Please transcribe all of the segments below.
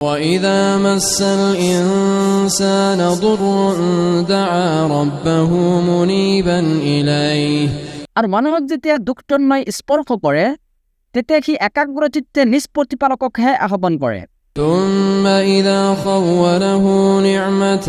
وَإِذَا مَسَّ الْإِنسَانَ ضُرٌّ دَعَا رَبَّهُ مُنِيبًا إِلَيْهِ R মানুহক যেতিয়া দুখজনময় স্পৰ্শ কৰে তেতিয়া সি একাগ্ৰচিত্তে নিজ প্ৰতিপালককহে আহ্বান কৰে ثُمَّ إِذَا خَوَّلَهُ نِعْمَةً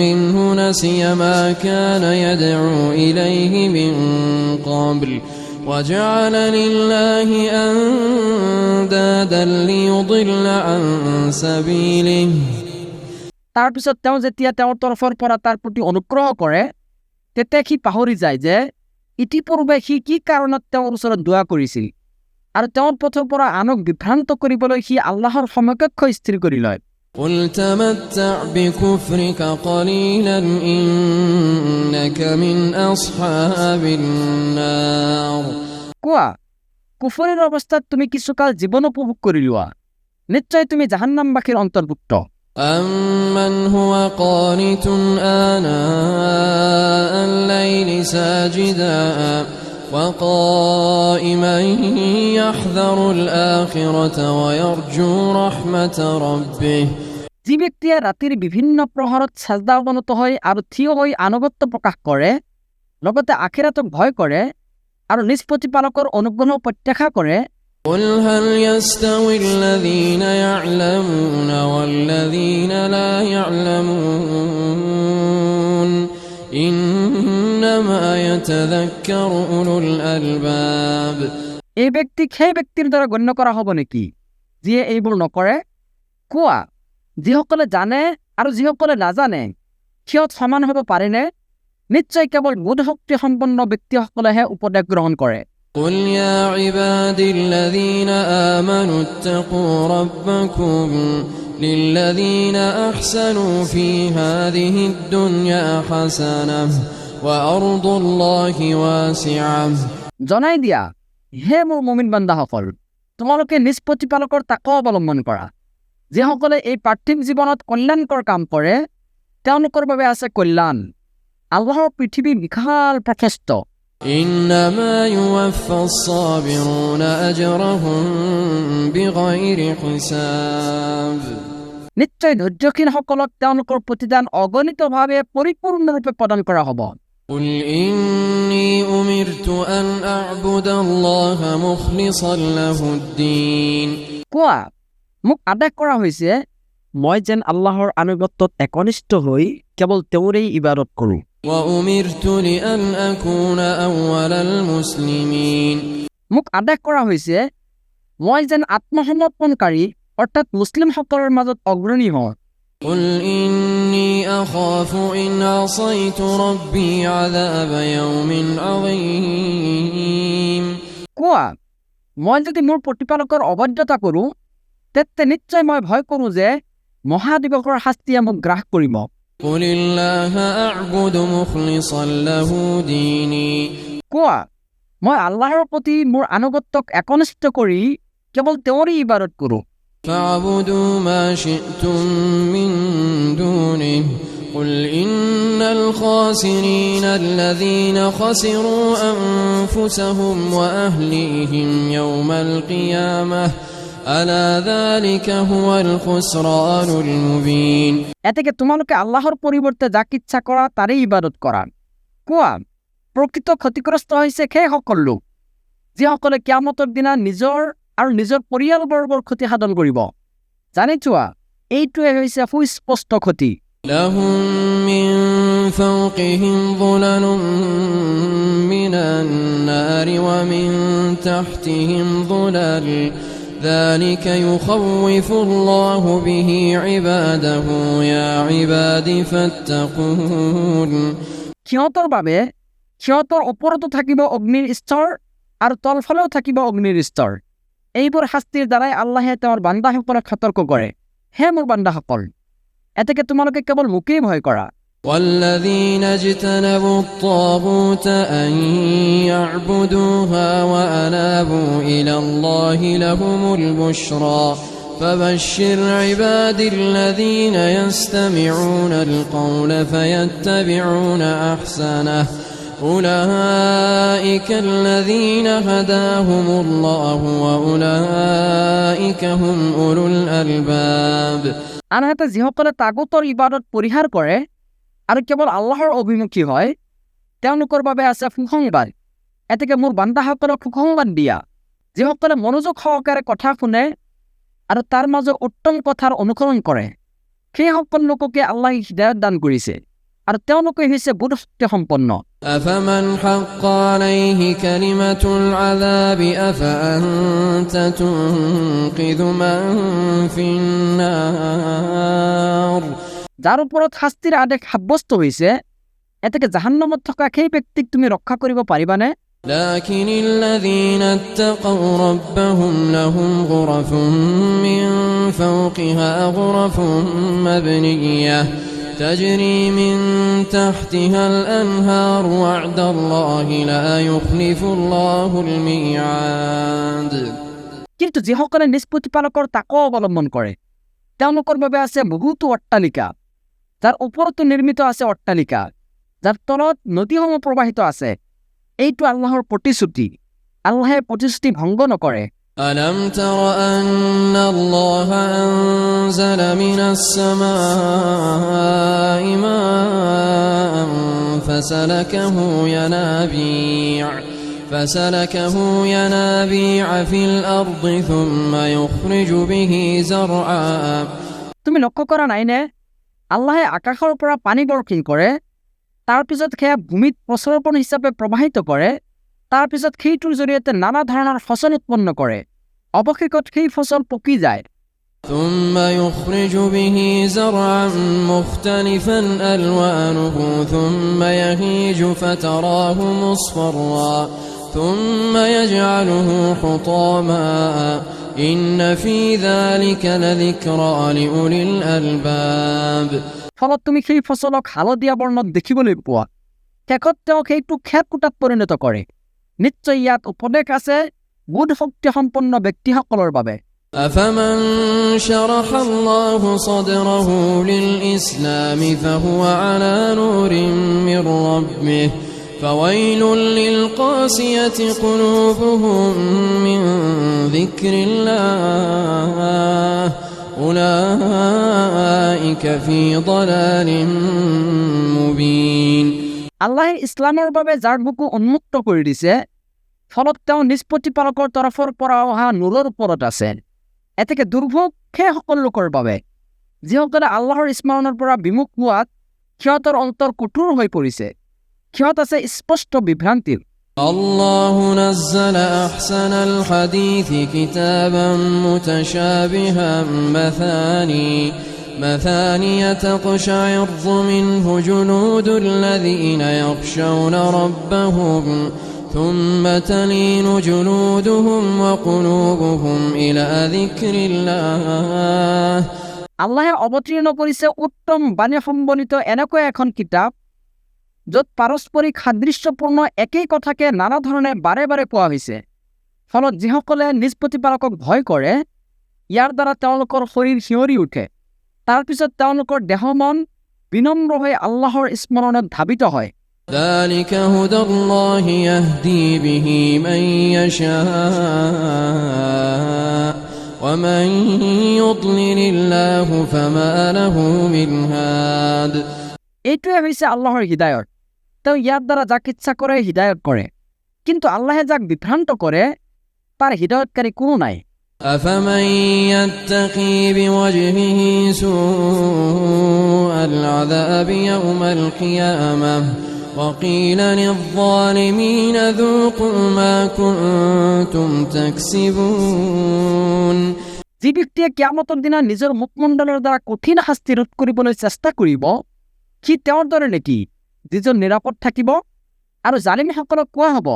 مِّنْهُ نَسِيَ مَا كَانَ يَدْعُو إِلَيْهِ مِن قَبْلُ وَجَعَلَ لِلَّهِ أَندَادًا لِيُضِلَّ عَن سَبِيلِهِ তাৰ পিছত তেওঁ যেতিয়া তেওঁৰ তৰফৰ পৰা তাৰ প্ৰতি অনুগ্ৰহ কৰে তেতিয়া সি পাহৰি যায় যে ইতিপূৰ্বে সি কি কাৰণত তেওঁৰ ওচৰত দোৱা কৰিছিল আৰু তেওঁৰ পথৰ পৰা আনক বিভ্ৰান্ত কৰিবলৈ সি আল্লাহৰ সমকক্ষ স্থিৰ কৰি লয় قُلْ تَمَتَّعْ بِكُفْرِكَ قَلِيلًا إِنَّكَ مِنْ أَصْحَابِ النَّارِ কোৱা কুফৰীৰ অৱস্থাত তুমি কিছুকাল জীৱন উপভোগ কৰি লোৱা নিশ্চয় তুমি জাহান্নামবাসীৰ অন্তৰ্ভুক্ত أَمَّنْ هُوَ قَانِتٌ آنَاءَ اللَّيْلِ سَاجِدًا وَقَائِمًا يَحْذَرُ الْآخِرَةَ وَيَرْجُو رَحْمَةَ رَبِّهِ যি ব্যক্তিয়ে ৰাতিৰ বিভিন্ন প্ৰহৰত সাজদা অৱনত হয় আৰু থিয় হৈ আনুগত্য প্ৰকাশ কৰে লগতে আখিৰাতক ভয় কৰে আৰু নিজ প্ৰতিপালকৰ অনুগ্ৰহ প্ৰত্যাশা কৰে قُلْ هَلْ يَسْتَوِي الَّذِينَ يَعْلَمُونَ وَالَّذِينَ لَا يَعْلَمُونَ إِنَّمَا يَتَذَكَّرُ أُولُو الْأَلْبَابِ এই ব্যক্তিক সেই ব্যক্তিৰ দ্বাৰা গণ্য কৰা হ'ব নেকি যিয়ে এইবোৰ নকৰে কোৱা যিসকলে জানে আৰু যিসকলে নাজানে সিহঁত সমান হ'ব পাৰেনে নিশ্চয় কেৱল বোধশক্তি সম্পন্ন ব্যক্তিসকলেহে উপদেশ গ্ৰহণ কৰে قُلْ يَا عِبَادِي الَّذِينَ آمَنُوا اتَّقُوا رَبَّكُمْ لِلَّذِينَ أَحْسَنُوا فِي هَذِهِ الدُّنْيَا حَسَنَةٌ وَأَرْضُ اللَّهِ وَاسِعَةٌ জনাই দিয়া হে মোৰ মুমিন বান্দাসকল তোমালোকে নিজ প্ৰতিপালকৰ তাকৱা অৱলম্বন কৰা যিসকলে এই পাৰ্থিৱ জীৱনত কল্যাণকৰ কাম কৰে তেওঁলোকৰ বাবে আছে কল্যাণ আল্লাহৰ পৃথিৱী বিশাল প্ৰশস্ত إِنَّمَا يُوَفَّى الصَّابِرُونَ أَجْرَهُم بِغَيْرِ حِسَابٍ নিশ্চয় ধৈৰ্যশীলসকলক তেওঁলোকৰ প্ৰতিদান অগণিতভাৱে পৰিপূৰ্ণৰূপে প্ৰদান কৰা হ'ব قُلْ إِنِّي أُمِرْتُ أَنْ أَعْبُدَ اللَّهَ مُخْلِصًا لَهُ الدِّينَ কোৱা মোক আদেশ কৰা হৈছে মই যেন আল্লাহৰ আনুগত্যত একনিষ্ঠ হৈ কেৱল তেওঁৰেই ইবাদত কৰোঁ وَأُمِرْتُ لِأَنْ أَكُونَ أَوَّلَ الْمُسْلِمِينَ মোক আদেশ কৰা হৈছে মই যেন আত্মসমৰ্পণকাৰী অৰ্থাৎ মুছলিমসকলৰ মাজত অগ্ৰণী হওঁ قُلْ إِنِّي أَخَافُ إِنْ عَصَيْتُ رَبِّي عَذَابَ يَوْمٍ عَظِيمٍ কোৱা মই যদি মোৰ প্ৰতিপালকৰ অবাধ্যতা কৰোঁ তেন্তে নিশ্চয় মই ভয় কৰোঁ যে মহাদিৱসৰ শাস্তিয়ে মোক গ্ৰাস কৰিব قُلِ اللَّهَ أَعْبُدُ مُخْلِصًا لَهُ دِينِي কোৱা মই আল্লাহৰ প্ৰতি মোৰ আনুগত্যক একনিষ্ঠ কৰি কেৱল তেওঁৰেই ইবাদত কৰোঁ فَاعْبُدُوا مَا شِئْتُم مِّن دُونِهِ قُلْ إِنَّ الْخَاسِرِينَ الَّذِينَ خَسِرُوا أَنفُسَهُمْ وَأَهْلِيهِمْ يَوْمَ الْقِيَامَةِ أَلَا ذَلِكَ هُوَ الْخُسْرَانُ الْمُبِينُ এতেকে তোমালোকে আল্লাহৰ পৰিৱৰ্তে যাক ইচ্ছা কৰা তাৰেই ইবাদত কৰা কোৱা প্ৰকৃত ক্ষতিগ্ৰস্ত হৈছে সেইসকল লোক যিসকলে কিয়ামতৰ দিনা নিজৰ আৰু নিজৰ পৰিয়ালবৰ্গৰ ক্ষতি সাধন কৰিব জানি চোৱা এইটোৱে হৈছে সুস্পষ্ট ক্ষতি لَهُم مِّن فَوْقِهِمْ ظُلَلٌ مِّنَ النَّارِ وَمِن تَحْتِهِمْ ظُلَلٌ ذَلِكَ يُخَوِّفُ اللَّهُ بِهِ عِبَادَهُ يَا عِبَادِ فَاتَّقُونِ সিহঁতৰ বাবে সিহঁতৰ ওপৰতো থাকিব অগ্নিৰ স্তৰ আৰু তলফালেও থাকিব অগ্নিৰ স্তৰ এইবোৰ শাস্তিৰ দ্বাৰাই আল্লাহে তেওঁৰ বান্দাসকলক সতৰ্ক কৰে হে মোৰ বান্দাসকল এতেকে তোমালোকে কেৱল মোকেই ভয় কৰা وَالَّذِينَ اجْتَنَبُوا الطَّاغُوتَ أَن يَعْبُدُوهَا وَأَنَابُوا إِلَى اللَّهِ لَهُمُ الْبُشْرَى فَبَشِّرْ عِبَادِي الَّذِينَ يَسْتَمِعُونَ الْقَوْلَ فَيَتَّبِعُونَ أَحْسَنَهُ أولئك الذين هداهم الله وأولئك هم أولو الألباب আনহাতে যিসকলে তাগুতৰ ইবাদত পৰিহাৰ কৰে আৰু কেৱল আল্লাহৰ অভিমুখী হয় তেওঁলোকৰ বাবে আছে সুসংবাদ। এতেকে মোৰ বান্দাসকলক সুসংবাদ দিয়া যিসকলে মনোযোগ সহকাৰে কথা শুনে আৰু তাৰ মাজত উত্তম কথাৰ অনুসৰণ কৰে, সেই সকল লোককে আল্লাহ হিদায়াত দান কৰিছে আৰু তেওঁলোকে হৈছে বুদ্ধিশক্তি সম্পন্ন। أفمن حق عليه كلمة العذاب أفأنت تنقذ من في النار যাৰ ওপৰত শাস্তিৰ আদেশ সাব্যস্ত হৈছে এতেকে জাহান্নামত থকা সেই ব্যক্তিক তুমি ৰক্ষা কৰিব পাৰিবানে? لكن الذين اتقوا ربهم لهم غرف من فوقها غرف مبنية تجري من تحتها الأنهار وعد الله لا يخلف الله الميعاد কিন্তু যিসকলে নিজ প্ৰতিপালকৰ তাকৱা অৱলম্বন কৰে তেওঁলোকৰ বাবে আছে বহুতো অট্টালিকা, যাৰ ওপৰতো নিৰ্মিত আছে অট্টালিকা, যাৰ তলত নদীসমূহ প্ৰবাহিত আছে। এইটো আল্লাহৰ প্ৰতিশ্ৰুতি, আল্লাহে প্ৰতিশ্ৰুতি ভংগ নকৰে। ألم تر أن الله أنزل من السماء ماء فسلكه ينابيع في الأرض ثم يخرج به زرعا তুমি লক্ষ্য কৰা নাইনে আল্লাহে আকাশৰ পৰা পানী বৰ্ষণ কৰে, তাৰ পিছত সেয়া ভূমিত প্ৰস্ৰৱণ হিচাপে প্ৰবাহিত কৰে, তাৰ পিছত সেইটোৰ জৰিয়তে নানা ধৰণৰ ফচল উৎপন্ন কৰে, অৱশেষত সেই ফচল পকি যায়। ثم يخرج به زرعا مختلفا ألوانه ثم يهيج فتراه مصفرا ثم يجعله حطاما إن في ذلك لذكرى لأولي الألباب ফলত তুমি সেই ফচলক হালধীয়া বৰ্ণত দেখিবলৈ পোৱা, শেষত তেওঁ সেইটো খেৰকুটাত পৰিণত কৰে। নিশ্চয় ইয়াত উপদেশ আছে বুধ শক্তি সম্পন্ন ব্যক্তিসকলৰ বাবে। أفمن شرح الله صدره للإسلام فهو على نور من ربه فويل للقاسية قلوبهم من ذكر الله أولئك في ضلال مبين আল্লাহে ইছলামৰ বাবে যাৰ বুকু উন্মুক্ত কৰি দিছে ফলত তেওঁ নিজ প্ৰতিপালকৰ তৰফৰ পৰা অহা নূৰৰ ওপৰত আছে। এতেকে দুৰ্ভোগ সেই সকল লোকৰ বাবে যিসকলে আল্লাহৰ স্মৰণৰ পৰা বিমুখ হোৱাত সিহঁতৰ অন্তৰ কঠোৰ হৈ পৰিছে, সিহঁত আছে স্পষ্ট বিভ্ৰান্তিৰ। الله نزل أحسن الحديث كتابا متشابها مثاني تقشعر منه جلود الذين يخشون ربهم ثم تلين جلودهم وقلوبهم إلى ذكر الله আল্লাহে অৱতীৰ্ণ কৰিছে উত্তম বাণী সম্বলিত এনেকুৱা এখন কিতাপ য'ত পাৰস্পৰিক সাদৃশ্যপূৰ্ণ একেই কথাকে নানা ধৰণে বাৰে বাৰে কোৱা হৈছে। ফলত যিসকলে নিজ প্ৰতিপালকক ভয় কৰে ইয়াৰ দ্বাৰা তেওঁলোকৰ শৰীৰ শিয়ৰি উঠে, তাৰ পিছত তেওঁলোকৰ দেহ মন বিনম্ৰ হৈ আল্লাহৰ স্মৰণত ধাবিত হয়। ذلك هدى الله يهدي به من يشاء ومن يضلل الله فما له من هاد এইটোৱে হৈছে আল্লাহৰ হিদায়ত। তেওঁ ইয়াৰ দ্বাৰা যাক ইচ্ছা কৰে হিদায়ত কৰে, কিন্তু আল্লাহে যাক বিভ্ৰান্ত কৰে তাৰ হিদায়তকাৰী কোনো নাই। أفمن يتقي بوجهه سوء العذاب يوم القيامة وقيل للظالمين ذوقوا ما كنتم تكسبون যি ব্যক্তিয়ে কিয়ামতৰ দিনা নিজৰ মুখমণ্ডলৰ দ্বাৰা কঠিন শাস্তি ৰোধ কৰিবলৈ চেষ্টা কৰিব সি তেওঁৰ দৰে নেকি যিজন নিৰাপদ থাকিব? আৰু জালিমসকলক কোৱা হ'ব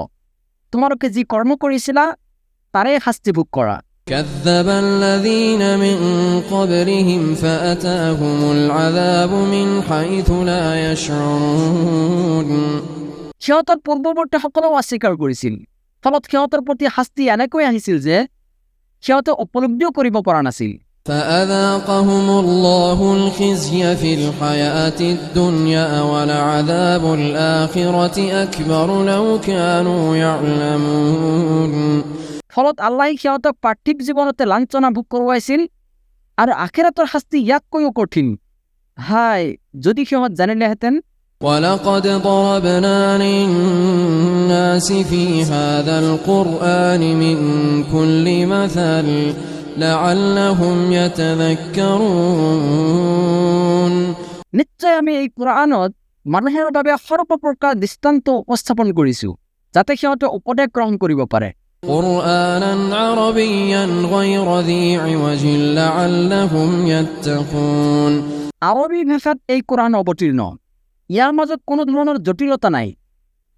তোমালোকে যি কৰ্ম কৰিছিলা তাৰে শাস্তি ভোগ কৰা। كذب الذين من قبلهم فأتاهم العذاب من حيث لا يشعرون সিহঁতৰ পূৰ্বৱৰ্তীসকলেও অস্বীকাৰ কৰিছিল, ফলত সিহঁতৰ প্ৰতি শাস্তি এনেকৈ আহিছিল যে সিহঁতে উপলব্ধিও কৰিব পৰা নাছিল। فأذاقهم الله الخزي في الحياة الدنيا ولعذاب الآخرة أكبر لو كانوا يعلمون ফলত আল্লাহ সিহঁতক পাৰ্থিৱ জীৱনতে লাঞ্ছনা ভোগ কৰোৱাইছিল আৰু আখিৰাতৰ শাস্তি ইয়াতকৈও কঠিন। হাই, যদি সিহঁত জানিলেহেঁতেন। ولقد ضربنا للناس في هذا القرآن من كل مثل لعلهم يتذكرون নিশ্চয় আমি এই কোৰআনত মানুহৰ বাবে সৰ্বপ্ৰকাৰ দৃষ্টান্ত উপস্থাপন কৰিছো, যাতে সিহঁতে উপদেশ গ্ৰহণ কৰিব পাৰে। قرآنا عربيا غير ذي عوج لعلهم يتقون আৰবী ভাষাত এই কোৰআন অৱতীৰ্ণ, ইয়াৰ মাজত কোনো ধৰণৰ জটিলতা নাই,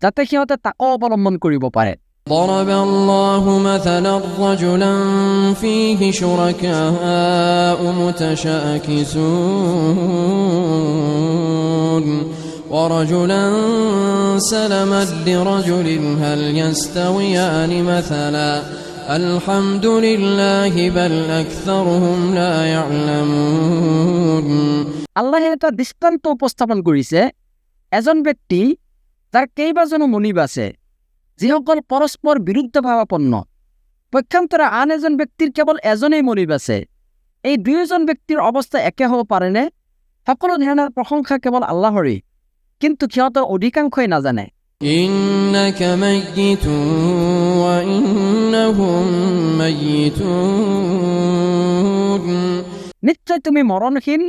যাতে সিহঁতে তাকো অৱলম্বন কৰিব পাৰে। ضرب الله مثلا رجلا فيه شركاء متشاكسون ورجلا سلما لرجل هل يستويان مثلا الحمد لله بل أكثرهم لا يعلمون আল্লাহে এটা দৃষ্টান্ত উপস্থাপন কৰিছে। এজন ব্যক্তি যাৰ কেইবাজনো মনিব আছে, যিসকল পৰস্পৰ বিৰুদ্ধভাৱাপন্ন। পক্ষান্তৰে আন এজন ব্যক্তিৰ কেৱল এজনেই মনিব আছে। এই দুয়োজন ব্যক্তিৰ অৱস্থা একে হ'ব পাৰেনে? সকলো ধৰণৰ প্ৰশংসা কেৱল আল্লাহৰেই, কিন্তু সিহঁতৰ অধিকাংশই নাজানে। إنك ميت وإنهم ميتون নিশ্চয় তুমি মৰণশীল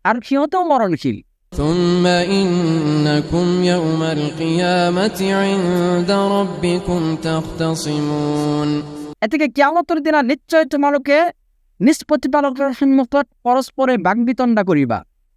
আৰু সিহঁতেও মৰণশীল। ثم إنكم يوم القيامة عند ربكم تختصمون এতেকে কিয়ামতৰ দিনা নিশ্চয় তোমালোকে নিজ প্ৰতিপালকৰ সন্মুখত পৰস্পৰে বাগবিতণ্ডা কৰিবা।